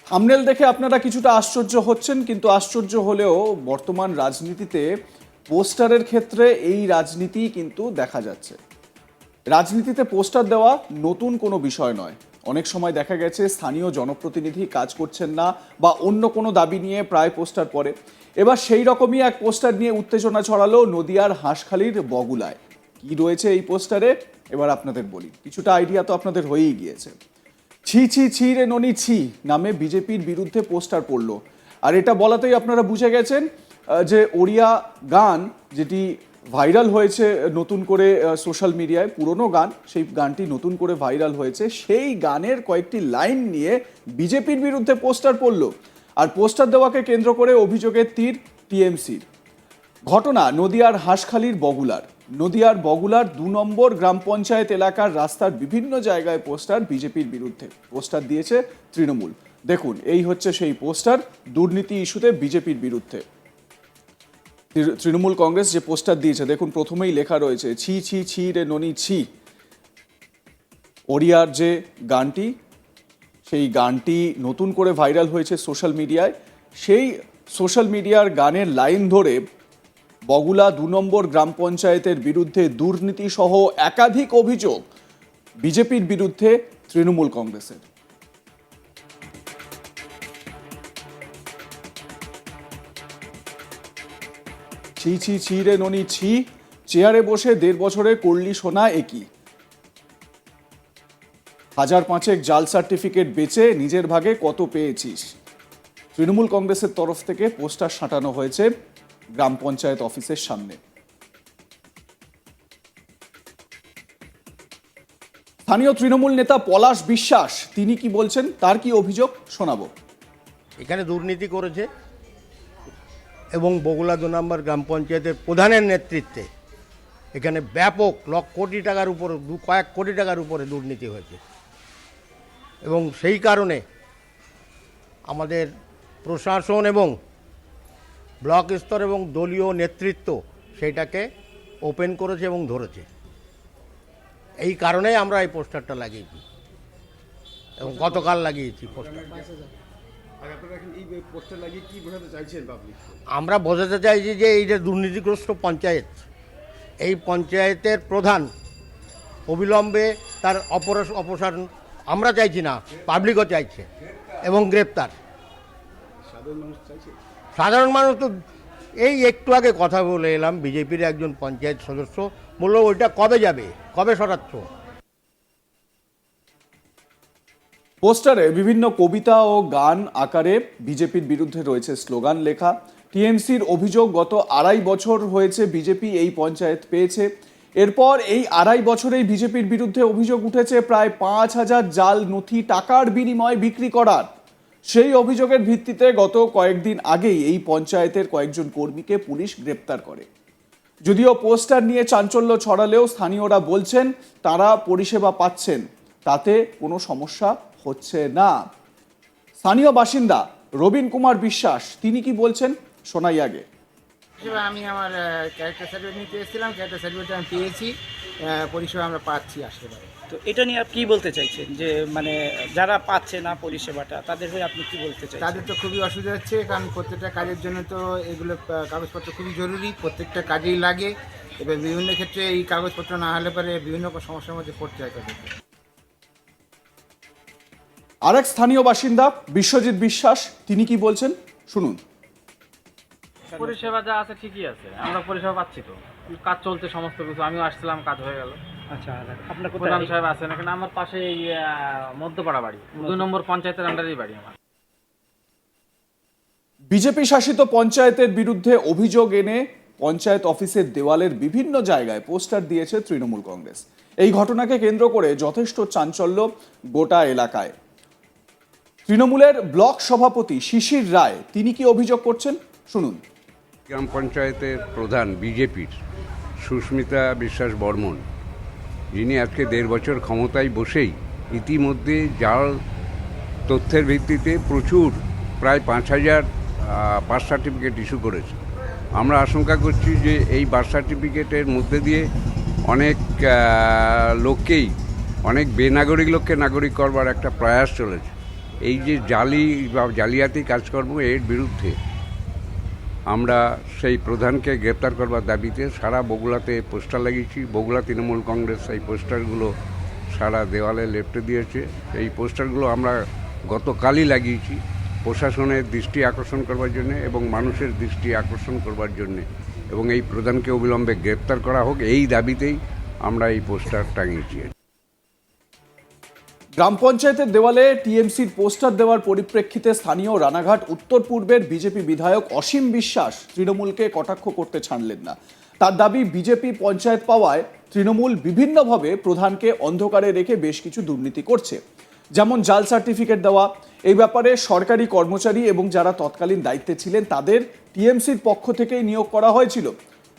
Thumbnail দেখে আপনারা কিছুটা আশ্চর্য হচ্ছেন, কিন্তু আশ্চর্য হলেও বর্তমান রাজনীতিতে পোস্টারের ক্ষেত্রে এই রাজনীতি কিন্তু দেখা যাচ্ছে। রাজনীতিতে পোস্টার দেওয়া নতুন কোনো বিষয় নয়। অনেক সময় দেখা গেছে স্থানীয় জনপ্রতিনিধি কাজ করছেন না বা অন্য কোনো দাবি নিয়ে প্রায় পোস্টার পড়ে। এবার সেই রকমই এক পোস্টার নিয়ে উত্তেজনা ছড়ালো নদিয়ার হাঁসখালির বগুলায়। কি রয়েছে এই পোস্টারে এবার আপনাদের বলি, কিছুটা আইডিয়া তো আপনাদের হয়েই গিয়েছে। ছি ছি ছি রে ননি ছি নামে বিজেপির বিরুদ্ধে পোস্টার পড়লো। আর এটা বলাতেই আপনারা বুঝে গেছেন যে ওড়িয়া গান যেটি ভাইরাল হয়েছে নতুন করে সোশ্যাল মিডিয়ায়, পুরনো গান, সেই গানটি নতুন করে ভাইরাল হয়েছে, সেই গানের কয়েকটি লাইন নিয়ে বিজেপির বিরুদ্ধে পোস্টার পড়লো। আর পোস্টার দেওয়াকে কেন্দ্র করে অভিযোগের তীর টিএমসির। ঘটনা নদিয়ার হাঁসখালির বগুলার। নদিয়ার বগুলার ২ নম্বর গ্রাম পঞ্চায়েত এলাকার রাস্তার বিভিন্ন জায়গায় পোস্টার বিজেপির বিরুদ্ধে। পোস্টার দিয়েছে তৃণমূল। দেখুন, এই হচ্ছে সেই পোস্টার দুর্নীতি ইস্যুতে বিজেপির বিরুদ্ধে। তৃণমূল কংগ্রেস যে পোস্টার দিয়েছে, দেখুন প্রথমেই লেখা রয়েছে ছি ছি ছি রে ননি ছি। ওড়িয়ার যে গানটি, সেই গানটি নতুন করে ভাইরাল হয়েছে সোশ্যাল মিডিয়ায়। সেই সোশ্যাল মিডিয়ার গানের লাইন ধরে বগুলা ২ নম্বর গ্রাম পঞ্চায়েতের বিরুদ্ধে দুর্নীতি সহ একাধিক অভিযোগ বিজেপির বিরুদ্ধে তৃণমূল কংগ্রেসের। ছি ছি ছি রে ননি ছি, চেয়ারে বসে ১.৫ বছরে করলি সোনা একই। ১,৫০০ জাল সার্টিফিকেট বেচে নিজের ভাগে কত পেয়েছিস। তৃণমূল কংগ্রেসের তরফ থেকে পোস্টার সাঁটানো হয়েছে গ্রাম পঞ্চায়েত অফিসের সামনে। স্থানীয় তৃণমূল নেতা পলাশ বিশ্বাস তিনি কি বলছেন, তার কি অভিযোগ শোনাবো। এখানে দুর্নীতি করেছে এবং বগুলা ২ নম্বর গ্রাম পঞ্চায়েতের প্রধানের নেতৃত্বে এখানে ব্যাপক কোটি টাকার উপরে কয়েক কোটি টাকার উপরে দুর্নীতি হয়েছে এবং সেই কারণে আমাদের প্রশাসন এবং ব্লক স্তর এবং দলীয় নেতৃত্ব সেইটাকে ওপেন করেছে এবং ধরেছে। এই কারণেই আমরা এই পোস্টারটা লাগিয়েছি এবং গতকাল লাগিয়েছি পোস্টার। আমরা বোঝাতে চাইছি যে এই যে দুর্নীতিগ্রস্ত পঞ্চায়েত, এই পঞ্চায়েতের প্রধান অবিলম্বে তার অপসারণ আমরা চাইছি না, পাবলিকও চাইছে, এবং গ্রেপ্তার। সাধারণ মানুষ তো এই একটু আগে কথা বলে এলাম, বিজেপির একজন পঞ্চায়েত সদস্য বললো ওইটা কবে যাবে, কবে সরাচ্ছ। পোস্টারে বিভিন্ন কবিতা ও গান আকারে বিজেপির বিরুদ্ধে রয়েছে স্লোগান লেখা। টিএমসির অভিযোগ, গত ২.৫ বছর হয়েছে বিজেপি এই পঞ্চায়েত পেয়েছে। এরপর এই ২.৫ বছরেই বিজেপির বিরুদ্ধে অভিযোগ উঠেছে প্রায় ৫,০০০ জাল নথি টাকার বিনিময়ে বিক্রি করার। সেই অভিযোগের ভিত্তিতে গত কয়েকদিন আগেই এই পঞ্চায়েতের কয়েকজন কর্মীকে পুলিশ গ্রেপ্তার করে। যদিও পোস্টার নিয়ে চাঞ্চল্য ছড়ালেও স্থানীয়রা বলছেন তারা পরিষেবা পাচ্ছেন, তাতে কোনো সমস্যা হচ্ছে না। স্থানীয় বাসিন্দা রবীন কুমার বিশ্বাস তিনি কি বলছেন শোনাই আগে। আমি আমার ক্যারেক্টার সার্টিফিকেট নিতে এসেছিলাম, ক্যারেক্টার সার্টিফিকেট আমি পেয়েছি, পরিষেবা আমরা পাচ্ছি আসতে পারে। তো এটা নিয়ে আপনি কী বলতে চাইছেন, যে মানে যারা পাচ্ছে না পরিষেবাটা তাদের হয়ে আপনি কি বলতে চাইছেন? তাদের তো খুবই অসুবিধা হচ্ছে, কারণ প্রত্যেকটা কাজের জন্য তো এগুলো কাগজপত্র খুবই জরুরি, প্রত্যেকটা কাজেই লাগে। এবার বিভিন্ন ক্ষেত্রে এই কাগজপত্র না হলে পরে বিভিন্ন সমস্যার মধ্যে পড়তে হয় তাদেরকে। আরেক স্থানীয় বাসিন্দা বিশ্বজিৎ বিশ্বাস তিনি কি বলছেন শুনুন। পরিষেবা যা আছে ঠিকই আছে, আমরা পরিষেবা পাচ্ছি তো, কাজ চলছে সমস্ত কিছু। আমিও আসছিলাম, কাজ হয়ে গেল। আচ্ছা, আপনার প্রধান সাহেব আছেন এখানে, আমার পাশে এই মধ্যপাড়া বাড়ি, ২ নম্বর পঞ্চায়েতের আন্ডারেই বাড়ি আমার। বিজেপি শাসিত পঞ্চায়েতের বিরুদ্ধে অভিযোগ এনে পঞ্চায়েত অফিসের দেওয়ালের বিভিন্ন জায়গায় পোস্টার দিয়েছে তৃণমূল কংগ্রেস। এই ঘটনাকে কেন্দ্র করে যথেষ্ট চাঞ্চল্য গোটা এলাকায়। তৃণমূলের ব্লক সভাপতি শিশির রায় তিনি কি অভিযোগ করছেন শুনুন। গ্রাম পঞ্চায়েতের প্রধান বিজেপির সুস্মিতা বিশ্বাস বর্মন, যিনি আজকে ১.৫ বছর ক্ষমতায় বসেই ইতিমধ্যে জাল তথ্যের ভিত্তিতে প্রচুর প্রায় ৫,০০০ বার্থ সার্টিফিকেট ইস্যু করেছে। আমরা আশঙ্কা করছি যে এই বার্থ সার্টিফিকেটের মধ্যে দিয়ে অনেক লোককেই, অনেক বেনাগরিক লোককে নাগরিক করবার একটা প্রয়াস চলেছে। এই যে জালি বা জালিয়াতি কাজকর্ম এর বিরুদ্ধে আমরা সেই প্রধানকে গ্রেপ্তার করবার দাবিতে সারা বগুড়াতে পোস্টার লাগিয়েছি। বগুড়া তৃণমূল কংগ্রেস এই পোস্টারগুলো সারা দেওয়ালে লেপটে দিয়েছে। এই পোস্টারগুলো আমরা গতকালই লাগিয়েছি প্রশাসনের দৃষ্টি আকর্ষণ করবার জন্যে এবং মানুষের দৃষ্টি আকর্ষণ করবার জন্যে, এবং এই প্রধানকে অবিলম্বে গ্রেপ্তার করা হোক এই দাবিতেই আমরা এই পোস্টার টাঙিয়েছি। গ্রাম পঞ্চায়েতের দেওয়ালে টিএমসির পোস্টার দেওয়ার পরিপ্রেক্ষিতে স্থানীয় রানাঘাট উত্তর পূর্বের বিজেপি বিধায়ক অসীম বিশ্বাস তৃণমূলকে কটাক্ষ করতে ছাড়লেন না। তার দাবি, বিজেপি পঞ্চায়েত পাওয়ায় তৃণমূল বিভিন্নভাবে প্রধানকে অন্ধকারে রেখে বেশ কিছু দুর্নীতি করছে, যেমন জাল সার্টিফিকেট দেওয়া। এই ব্যাপারে সরকারি কর্মচারী এবং যারা তৎকালীন দায়িত্বে ছিলেন তাদের টিএমসির পক্ষ থেকেই নিয়োগ করা হয়েছিল,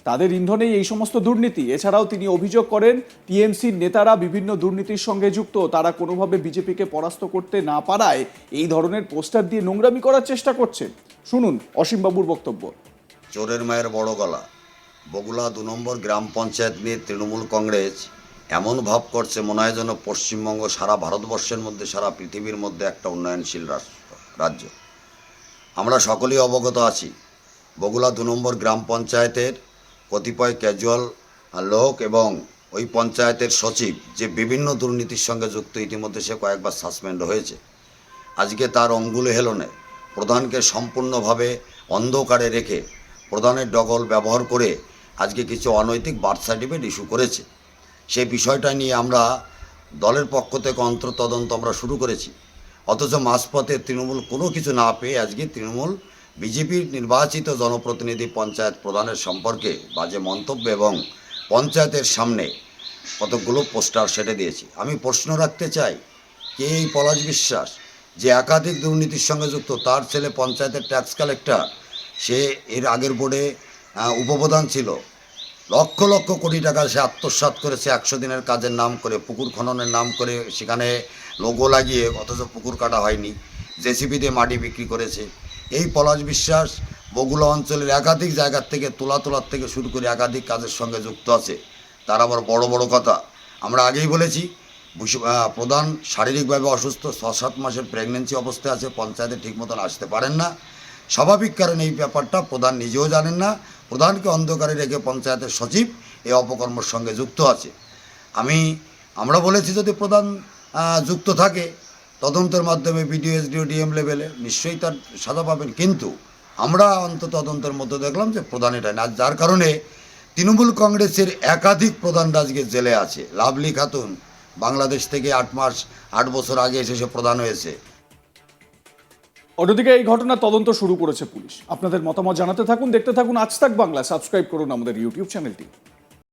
তাদের ইন্ধনেই এই সমস্ত দুর্নীতি। এছাড়াও তিনি অভিযোগ করেন টিএমসির নেতারা বিভিন্ন দুর্নীতির সঙ্গে যুক্ত, তারা কোনোভাবে বিজেপিকে পরাস্ত করতে না পারায় এই ধরনের পোস্টার দিয়ে নোংরামি করার চেষ্টা করছে। শুনুন অসীমবাবুর বক্তব্য। চোরের মায়ের বড় গলা। বগুড়া ২ নম্বর গ্রাম পঞ্চায়েত নিয়ে তৃণমূল কংগ্রেস এমন ভাব করছে মনে হয় যেন পশ্চিমবঙ্গ সারা ভারতবর্ষের মধ্যে, সারা পৃথিবীর মধ্যে একটা উন্নয়নশীল রাজ্য। আমরা সকলেই অবগত আছি বগুড়া ২ নম্বর গ্রাম পঞ্চায়েতের কতিপয় ক্যাজুয়াল লোক এবং ওই পঞ্চায়েতের সচিব যে বিভিন্ন দুর্নীতির সঙ্গে যুক্ত, ইতিমধ্যে সে কয়েকবার সাসপেন্ড হয়েছে। আজকে তার অঙ্গুলে হেলনে প্রধানকে সম্পূর্ণভাবে অন্ধকারে রেখে প্রধানের ডগল ব্যবহার করে আজকে কিছু অনৈতিক বার্থ সার্টিফিকেট ইস্যু করেছে। সেই বিষয়টা নিয়ে আমরা দলের পক্ষ থেকে তদন্ত আমরা শুরু করেছি। অথচ মাঝপথে তৃণমূল কোনো কিছু না পেয়ে আজকে তৃণমূল বিজেপির নির্বাচিত জনপ্রতিনিধি পঞ্চায়েত প্রধানের সম্পর্কে বাজে মন্তব্য এবং পঞ্চায়েতের সামনে কতকগুলো পোস্টার সেটে দিয়েছি। আমি প্রশ্ন রাখতে চাই, কে এই পলাশ বিশ্বাস যে একাধিক দুর্নীতির সঙ্গে যুক্ত? তার ছেলে পঞ্চায়েতের ট্যাক্স কালেক্টর, সে এর আগের বোর্ডে উপপ্রধান ছিল। লক্ষ লক্ষ কোটি টাকা সে আত্মসাৎ করেছে 100 দিনের কাজের নাম করে, পুকুর খননের নাম করে, সেখানে লোগো লাগিয়ে, অথচ পুকুর কাটা হয়নি, জেসিবি দিয়ে মাটি বিক্রি করেছে। এই পলাশ বিশ্বাস বগুড়া অঞ্চলের একাধিক জায়গার থেকে তোলার থেকে শুরু করে একাধিক কাজের সঙ্গে যুক্ত আছে। তার আবার বড় বড় কথা, আমরা আগেই বলেছি প্রধান শারীরিকভাবে অসুস্থ, 6-7 মাসের প্রেগনেন্সি অবস্থায় আছে, পঞ্চায়েতে ঠিক মতন আসতে পারেন না। স্বাভাবিক কারণে এই ব্যাপারটা প্রধান নিজেও জানেন না। প্রধানকে অন্ধকারে রেখে পঞ্চায়েতের সচিব এই অপকর্মের সঙ্গে যুক্ত আছে। আমরা বলেছি যদি প্রধান যুক্ত থাকে তদন্তের মাধ্যমে বিডিও, এসডিও, ডিএম লেভেলে নিশ্চয়ই তার সাজা পাবেন, কিন্তু আমরা তদন্তের মধ্যে দেখলাম যে প্রধান এটা না, যার কারণে তৃণমূল কংগ্রেসের একাধিক প্রধান আজকে জেলে আছে। লাভলি খাতুন বাংলাদেশ থেকে 8 বছর আগে এসে সে প্রধান হয়েছে। অন্যদিকে এই ঘটনার তদন্ত শুরু করেছে পুলিশ। আপনাদের মতামত জানাতে থাকুন, দেখতে থাকুন আজ তাক বাংলা। সাবস্ক্রাইব করুন আমাদের ইউটিউব চ্যানেলটি।